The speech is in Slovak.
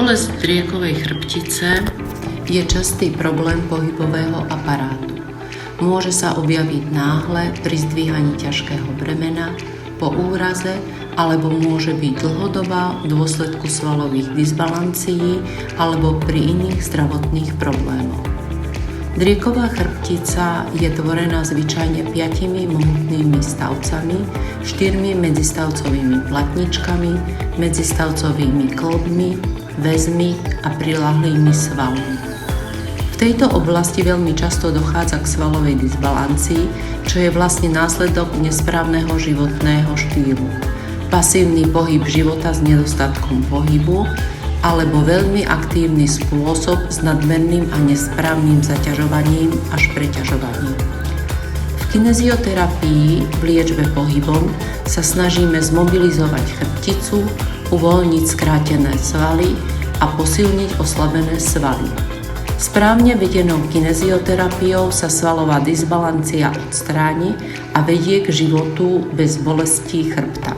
Bolesť driekovej chrbtice je častý problém pohybového aparátu. Môže sa objaviť náhle pri zdvíhaní ťažkého bremena, po úraze alebo môže byť dlhodobá v dôsledku svalových disbalancií alebo pri iných zdravotných problémoch. Drieková chrbtica je tvorená zvyčajne 5 mohutnými stavcami, 4 medzistavcovými platničkami, medzistavcovými kĺbmi, väzmi a priľahlými svalmi. V tejto oblasti veľmi často dochádza k svalovej disbalancii, čo je vlastne následok nesprávneho životného štýlu. Pasívny pohyb života s nedostatkom pohybu alebo veľmi aktívny spôsob s nadmerným a nesprávnym zaťažovaním až preťažovaním. V kinezioterapii v liečbe pohybom sa snažíme zmobilizovať chrbticu, uvoľniť skrátené svaly a posilniť oslabené svaly. Správne vedenou kinezioterapiou sa svalová disbalancia odstráni a vedie k životu bez bolestí chrbta.